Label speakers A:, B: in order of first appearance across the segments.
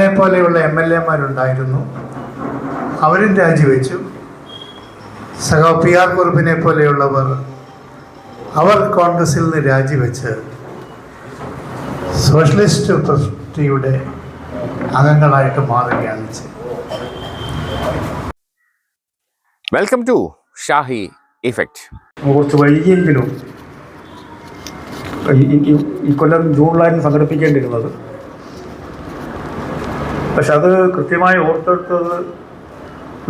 A: എന്നെ പോലെയുള്ള MLA-മാരുണ്ടായിരുന്നു, അവരും രാജിവെച്ചു. സഖാവ് PR കുറുപ്പിനെ പോലെയുള്ളവർ അവർ കോൺഗ്രസിൽ നിന്ന് രാജിവെച്ച് സോഷ്യലിസ്റ്റ് പാർട്ടിയുടെ അംഗങ്ങളായിട്ട് മാറുകയാണ് ചെയ്തത്.
B: Welcome to Shahi effect.
C: കുറച്ച് വൈകിയെങ്കിലും ഈ കൊല്ലം ജൂണിലായിരുന്നു സംഘടിപ്പിക്കേണ്ടിയിരുന്നത്. പക്ഷെ അത് കൃത്യമായി ഓർത്തെടുത്തത്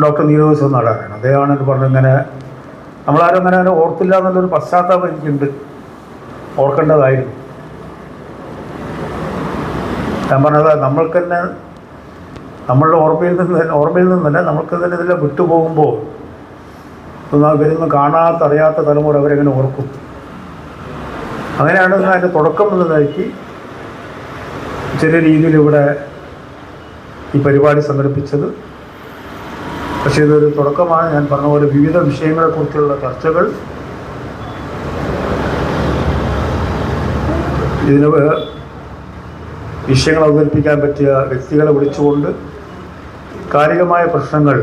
C: ഡോക്ടർ നീരജ് നാടാണ്. അദ്ദേഹമാണ് ഇത് പറഞ്ഞത്. ഇങ്ങനെ നമ്മളാരും അങ്ങനെ ഓർത്തില്ല എന്നുള്ളൊരു പശ്ചാത്താപം എനിക്കുണ്ട്, ഓർക്കേണ്ടതായിരുന്നു. ഞാൻ പറഞ്ഞത് നമ്മൾക്ക് തന്നെ നമ്മളുടെ ഓർമ്മയിൽ നിന്നല്ല നമ്മൾക്ക് തന്നെ ഇതെല്ലാം വിട്ടുപോകുമ്പോൾ ഇവരൊന്നും കാണാത്തറിയാത്ത തലമുറ അവരെങ്ങനെ ഓർക്കും. അങ്ങനെയാണ് അതിൻ്റെ തുടക്കം എന്നതാക്കി ചെറിയ രീതിയിൽ ഇവിടെ ഈ പരിപാടി സംഘടിപ്പിച്ചത്. പക്ഷേ ഇതൊരു തുടക്കമാണ്. ഞാൻ പറഞ്ഞ പോലെ വിവിധ വിഷയങ്ങളെക്കുറിച്ചുള്ള ചർച്ചകൾ, ഇതിന് വിഷയങ്ങൾ അവതരിപ്പിക്കാൻ പറ്റിയ വ്യക്തികളെ വിളിച്ചുകൊണ്ട് കാലികമായ പ്രശ്നങ്ങൾ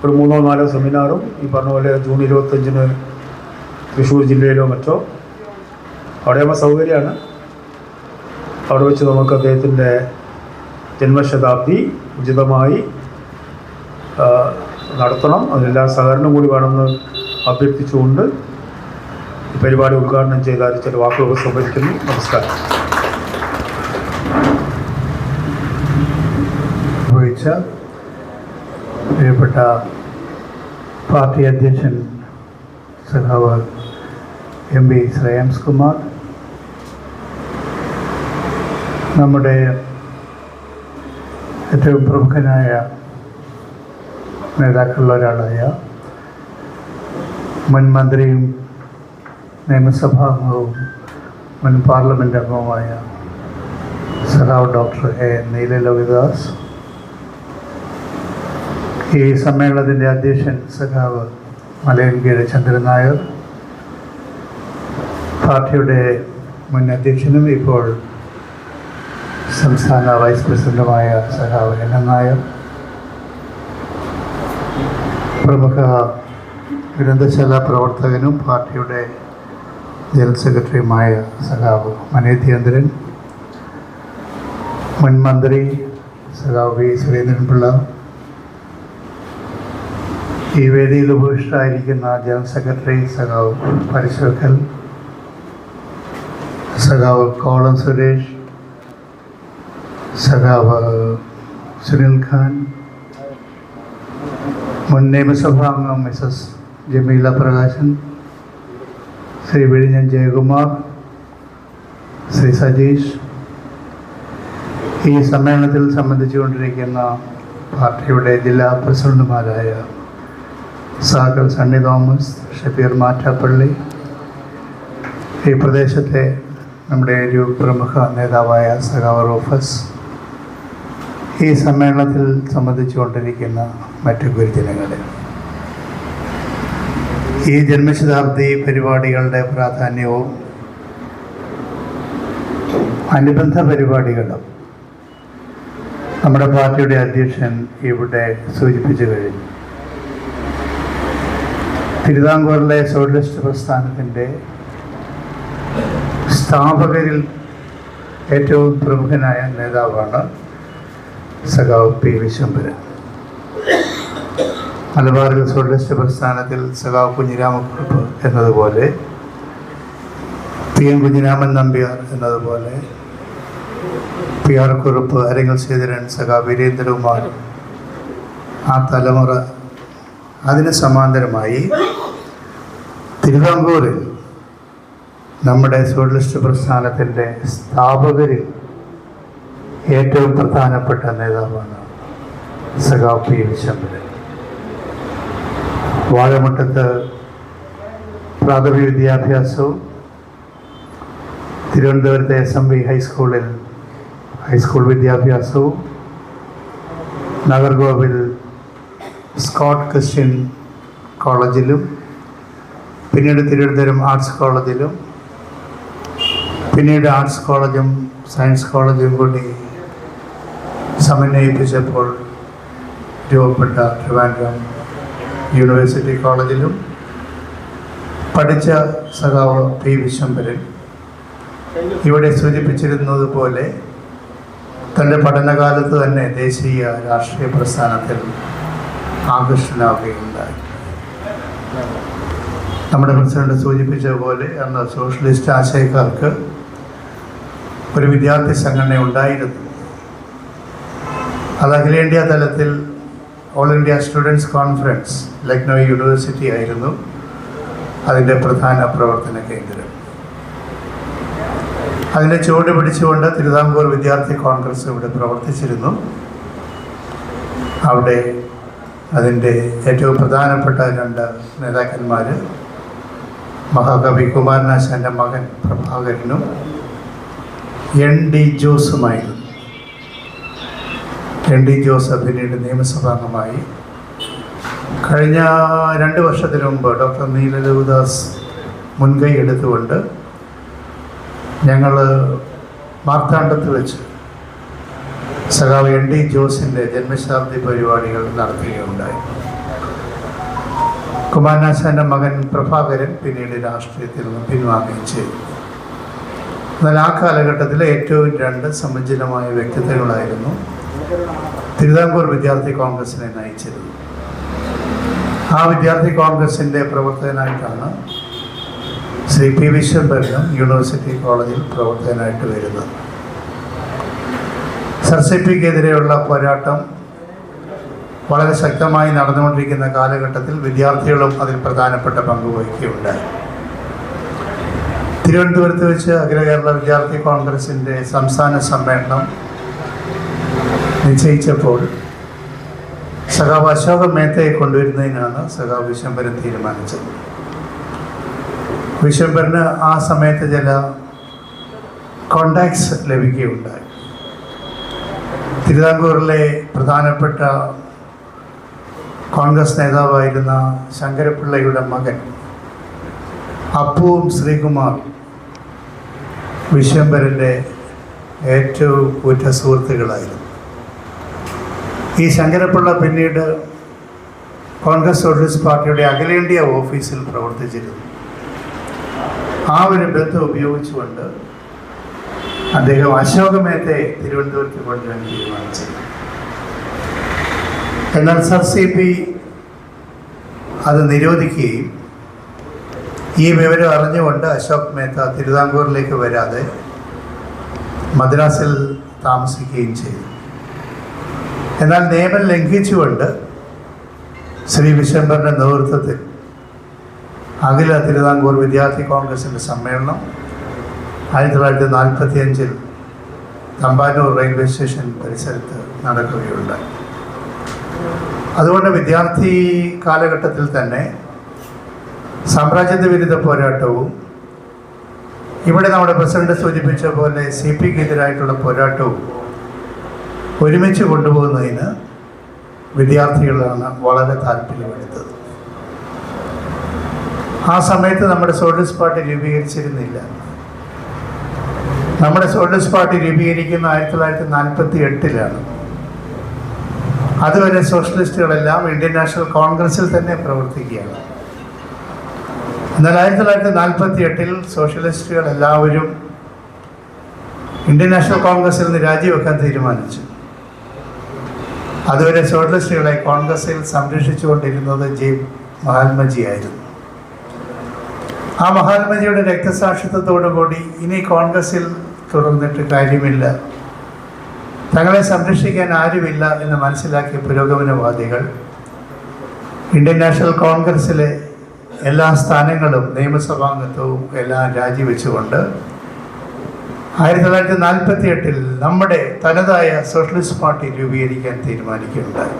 C: ഒരു 3-4 സെമിനാറും ഈ പറഞ്ഞ പോലെ ജൂൺ 25-ന് തൃശ്ശൂർ ജില്ലയിലോ മറ്റോ അവിടെയാകുമ്പോൾ സൗകര്യമാണ്. അവിടെ വെച്ച് നമുക്ക് അദ്ദേഹത്തിൻ്റെ ജന്മശതാബ്ദി ഉചിതമായി നടത്തണം. അതിലെല്ലാ സഹകരണം കൂടി വേണമെന്ന് അഭ്യർത്ഥിച്ചുകൊണ്ട് ഈ പരിപാടി ഉദ്ഘാടനം ചെയ്ത ചില വാക്കുകൾ സംഭവിക്കുന്നു. നമസ്കാരം.
A: പ്രിയപ്പെട്ട പാർട്ടി അധ്യക്ഷൻ സഖാവ് MP ശ്രേയാംസ് കുമാർ, നമ്മുടെ ഏറ്റവും പ്രമുഖനായ നേതാക്കളിൽ ഒരാളായ മുൻ മന്ത്രിയും നിയമസഭാംഗവും മുൻ പാർലമെൻറ്റ് അംഗവുമായ സഖാവ് ഡോക്ടർ A. നീലലോഹിതദാസ്, ഈ സമ്മേളനത്തിൻ്റെ അധ്യക്ഷൻ സഖാവ് മലയൻകീഴ് ചന്ദ്രൻ നായർ, പാർട്ടിയുടെ മുൻ അധ്യക്ഷനും ഇപ്പോൾ സംസ്ഥാന വൈസ് പ്രസിഡന്റുമായ സഖാവ് NN നായർ, പ്രമുഖ ഗ്രന്ഥശാല പ്രവർത്തകനും പാർട്ടിയുടെ ജനറൽ സെക്രട്ടറിയുമായ സഖാവ് മനേധ്യേന്ദ്രൻ, മുൻ മന്ത്രി സഖാവ് V. സുരേന്ദ്രൻപിള്ള, ഈ വേദിയിൽ ഉപവിഷ്ടരായിരിക്കുന്ന ജനറൽ സെക്രട്ടറി സഖാവ് പരശുക്കൽ, സഖാവ് കോളം സുരേഷ്, സഖാവ് സുനിൽ ഖാൻ, മുൻ നിയമസഭാംഗം Mrs. ജമീല പ്രകാശൻ, ശ്രീ വിഴിഞ്ഞൻ ജയകുമാർ, ശ്രീ സജീഷ്, ഈ സമ്മേളനത്തിൽ സംബന്ധിച്ചുകൊണ്ടിരിക്കുന്ന പാർട്ടിയുടെ ജില്ലാ പ്രസിഡന്റുമാരായ സാഗർ സണ്ണി തോമസ്, ഷബീർ മാറ്റാപ്പള്ളി, ഈ പ്രദേശത്തെ നമ്മുടെ ഒരു പ്രമുഖ നേതാവായ സഖാവ് റൂഫസ്, ഈ സമ്മേളനത്തിൽ സംബന്ധിച്ചുകൊണ്ടിരിക്കുന്ന മറ്റു ഗുരുജനങ്ങളെ, ഈ ജന്മശതാബ്ദി പരിപാടികളുടെ പ്രാധാന്യവും അനുബന്ധ പരിപാടികളും നമ്മുടെ പാർട്ടിയുടെ അധ്യക്ഷൻ ഇവിടെ സൂചിപ്പിച്ചു കഴിഞ്ഞു. തിരുവിതാംകൂറിലെ സോഷ്യലിസ്റ്റ് പ്രസ്ഥാനത്തിൻ്റെ സ്ഥാപകരിൽ ഏറ്റവും പ്രമുഖനായ നേതാവാണ് സഖാവ് P. വിശ്വംഭരൻ. മലബാറിൽ സോഷ്യലിസ്റ്റ് പ്രസ്ഥാനത്തിൽ സഖാവ് കുഞ്ഞിരാമക്കുറുപ്പ് എന്നതുപോലെ, PM കുഞ്ഞിരാമൻ നമ്പ്യാർ എന്നതുപോലെ, PR കുറുപ്പ്, അരങ്ങൽ ശ്രീധരൻ, സഖാവ് വീരേന്ദ്രകുമാർ, ആ തലമുറ. അതിന് സമാന്തരമായി തിരുവിതാംകൂറിൽ നമ്മുടെ സോഷ്യലിസ്റ്റ് പ്രസ്ഥാനത്തിൻ്റെ സ്ഥാപകരിൽ ഏറ്റവും പ്രധാനപ്പെട്ട നേതാവാണ് സഖാവ് P. വിശ്വംഭരൻ. വാഴമുട്ടത്ത് പ്രാഥമിക വിദ്യാഭ്യാസവും തിരുവനന്തപുരത്തെ SMV ഹൈസ്കൂളിൽ ഹൈസ്കൂൾ വിദ്യാഭ്യാസവും, നഗർകോവിൽ സ്കോട്ട് ക്രിസ്ത്യൻ കോളേജിലും, പിന്നീട് തിരുവനന്തപുരം ആർട്സ് കോളേജിലും, പിന്നീട് ആർട്സ് കോളേജും സയൻസ് കോളേജും കൂടി സമന്വയിപ്പിച്ചപ്പോൾ രൂപപ്പെട്ട ട്രിവാൻഡ്രം യൂണിവേഴ്സിറ്റി കോളേജിലും പഠിച്ച സഖാവ് പി വിശ്വംഭരൻ ഇവിടെ സൂചിപ്പിച്ചിരുന്നത് പോലെ തൻ്റെ പഠനകാലത്ത് തന്നെ ദേശീയ രാഷ്ട്രീയ പ്രസ്ഥാനത്തിൽ ആകർഷണമാവുകയുണ്ടായി. നമ്മുടെ പ്രസിഡന്റ് സൂചിപ്പിച്ച പോലെ അന്ന് സോഷ്യലിസ്റ്റ് ആശയക്കാർക്ക് ഒരു വിദ്യാർത്ഥി സംഘടന ഉണ്ടായിരുന്നു. അത് അഖിലേന്ത്യാ തലത്തിൽ all India students conference Lucknow university ആയിരുന്നു അതിൻ്റെ പ്രധാന പ്രവർത്തന കേന്ദ്രം. അതിനെ ചുവട് പിടിച്ചുകൊണ്ട് തിരുവിതാംകൂർ വിദ്യാർത്ഥി കോൺഗ്രസ് ഇവിടെ പ്രവർത്തിച്ചിരുന്നു. അവിടെ അതിൻ്റെ ഏറ്റവും പ്രധാനപ്പെട്ട 2 നേതാക്കന്മാർ മഹാകവി കുമാരനാശാൻ്റെ മകൻ പ്രഭാകരനും ND ജോസുമായിരുന്നു. ND ജോസ് പിന്നീട് നിയമസഭാംഗമായി. കഴിഞ്ഞ 2 വർഷത്തിന് മുമ്പ് ഡോക്ടർ നീലദേവദാസ് മുൻകൈ എടുത്തുകൊണ്ട് ഞങ്ങൾ മാർത്താണ്ഡത്ത് വെച്ച് സഖാവ് ND ജോസിൻ്റെ ജന്മശതാബ്ദി പരിപാടികൾ നടത്തുകയുണ്ടായി. കുമാരനാശാൻ്റെ മകൻ പ്രഭാകരൻ പിന്നീട് രാഷ്ട്രീയത്തിൽ നിന്ന് പിൻവാങ്ങുകയും ചെയ്തു. എന്നാൽ ആ കാലഘട്ടത്തിൽ ഏറ്റവും 2 സമുജ്ജലമായ വ്യക്തിത്വങ്ങളായിരുന്നു തിരുവിതാംകൂർ വിദ്യാർത്ഥി കോൺഗ്രസിനെ നയിച്ചിരുന്നത്. ആ വിദ്യാർത്ഥി കോൺഗ്രസിൻ്റെ പ്രവർത്തകനായിട്ടാണ് ശ്രീ പി വിശ്വംഭരനും യൂണിവേഴ്സിറ്റി കോളേജിൽ പ്രവർത്തകനായിട്ട് വരുന്നത്. സർസിപ്പിക്കെതിരെയുള്ള പോരാട്ടം വളരെ ശക്തമായി നടന്നുകൊണ്ടിരിക്കുന്ന കാലഘട്ടത്തിൽ വിദ്യാർത്ഥികളും അതിൽ പ്രധാനപ്പെട്ട പങ്ക് വഹിക്കുകയുണ്ടായി. തിരുവനന്തപുരത്ത് വെച്ച് അഖില കേരള വിദ്യാർത്ഥി കോൺഗ്രസിൻ്റെ സംസ്ഥാന സമ്മേളനം നിശ്ചയിച്ചപ്പോൾ സഖാവ് അശോക മേത്തയെ കൊണ്ടുവരുന്നതിനാണ് സഖാവ് വിശ്വംഭരൻ തീരുമാനിച്ചത്. വിശ്വംഭരന് ആ സമയത്ത് ചില കോണ്ടാക്ട്സ് ലഭിക്കുകയുണ്ടായി. തിരുവിതാംകൂറിലെ പ്രധാനപ്പെട്ട കോൺഗ്രസ് നേതാവായിരുന്ന ശങ്കരപ്പിള്ളയുടെ മകൻ അപ്പുവും ശ്രീകുമാറും വിശ്വംഭരൻ്റെ ഏറ്റവും ഉറ്റ സുഹൃത്തുക്കളായിരുന്നു. ഈ ശങ്കരപ്പിള്ള പിന്നീട് കോൺഗ്രസ് സോഷ്യലിസ്റ്റ് പാർട്ടിയുടെ അഖിലേന്ത്യാ ഓഫീസിൽ പ്രവർത്തിച്ചിരുന്നു. ആ ഒരു ബന്ധം ഉപയോഗിച്ചുകൊണ്ട് അദ്ദേഹം അശോക മേത്തയെ തിരുവനന്തപുരത്ത് കൊണ്ടുവരാൻ തീരുമാനിച്ചു. എന്നാൽ SRCP അത് നിരോധിക്കുകയും ഈ വിവരം അറിഞ്ഞുകൊണ്ട് അശോക് മേത്ത തിരുവിതാംകൂറിലേക്ക് വരാതെ മദ്രാസിൽ താമസിക്കുകയും ചെയ്തു. എന്നാൽ നിയമം ലംഘിച്ചുകൊണ്ട് ശ്രീ വിശ്വംഭരൻ്റെ നേതൃത്വത്തിൽ അഖില തിരുവിതാംകൂർ വിദ്യാർത്ഥി കോൺഗ്രസിൻ്റെ സമ്മേളനം 1945 തമ്പാനൂർ റെയിൽവേ സ്റ്റേഷൻ പരിസരത്ത് നടക്കുകയുണ്ടായി. അതുകൊണ്ട് വിദ്യാർത്ഥി കാലഘട്ടത്തിൽ തന്നെ സാമ്രാജ്യത്വ വിരുദ്ധ പോരാട്ടവും ഇവിടെ നമ്മുടെ പ്രസിഡന്റ് സൂചിപ്പിച്ച പോലെ CPക്കെതിരായിട്ടുള്ള പോരാട്ടവും ഒരുമിച്ച് കൊണ്ടുപോകുന്നതിന് വിദ്യാർത്ഥികളാണ് വളരെ താല്പര്യമെടുത്തത്. ആ സമയത്ത് നമ്മുടെ സോഷ്യലിസ്റ്റ് പാർട്ടി രൂപീകരിച്ചിരുന്നില്ല. നമ്മുടെ സോഷ്യലിസ്റ്റ് പാർട്ടി രൂപീകരിക്കുന്ന 1948 അതുവരെ സോഷ്യലിസ്റ്റുകളെല്ലാം ഇന്ത്യൻ നാഷണൽ കോൺഗ്രസിൽ തന്നെ പ്രവർത്തിക്കുകയാണ്. എന്നാൽ 1948 സോഷ്യലിസ്റ്റുകൾ എല്ലാവരും ഇന്ത്യൻ നാഷണൽ കോൺഗ്രസിൽ നിന്ന് രാജിവെക്കാൻ തീരുമാനിച്ചു. അതുവരെ സോഷ്യലിസ്റ്റുകളെ കോൺഗ്രസിൽ സംരക്ഷിച്ചുകൊണ്ടിരുന്നത് J. മഹാത്മജി ആയിരുന്നു. ആ മഹാത്മജിയുടെ രക്തസാക്ഷിത്വത്തോടു കൂടി ഇനി കോൺഗ്രസിൽ തുടർന്നിട്ട് കാര്യമില്ല, തങ്ങളെ സംരക്ഷിക്കാൻ ആരുമില്ല എന്ന് മനസ്സിലാക്കിയ പുരോഗമനവാദികൾ ഇന്ത്യൻ നാഷണൽ കോൺഗ്രസിലെ എല്ലാ സ്ഥാനങ്ങളും നിയമസഭാംഗത്വവും എല്ലാം രാജിവെച്ചുകൊണ്ട് 1948 നമ്മുടെ തനതായ സോഷ്യലിസ്റ്റ് പാർട്ടി രൂപീകരിക്കാൻ തീരുമാനിക്കുകയുണ്ടായി.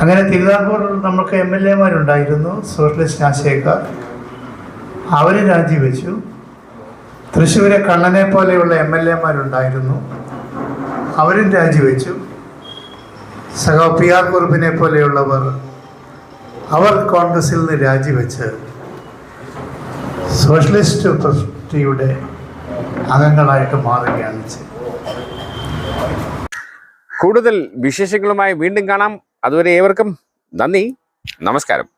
A: അങ്ങനെ തിരുവിതാംകൂർ നമുക്ക് MLA-മാരുണ്ടായിരുന്നു, സോഷ്യലിസ്റ്റ് ആശയക്കാർ. അവർ രാജിവെച്ചു. തൃശ്ശൂരെ കണ്ണനെ പോലെയുള്ള MLA-മാരുണ്ടായിരുന്നു, അവരും രാജിവെച്ചു. സഖാവ് PR കുറുപ്പിനെ പോലെയുള്ളവർ അവർ കോൺഗ്രസിൽ നിന്ന് രാജിവെച്ച് സോഷ്യലിസ്റ്റ് പാർട്ടിയുടെ അംഗങ്ങളായിട്ട് മാറുകയാണ് ചെയ്തത്.
B: കൂടുതൽ വിശേഷങ്ങളുമായി വീണ്ടും കാണാം. അതുവരെ ഏവർക്കും നന്ദി, നമസ്കാരം.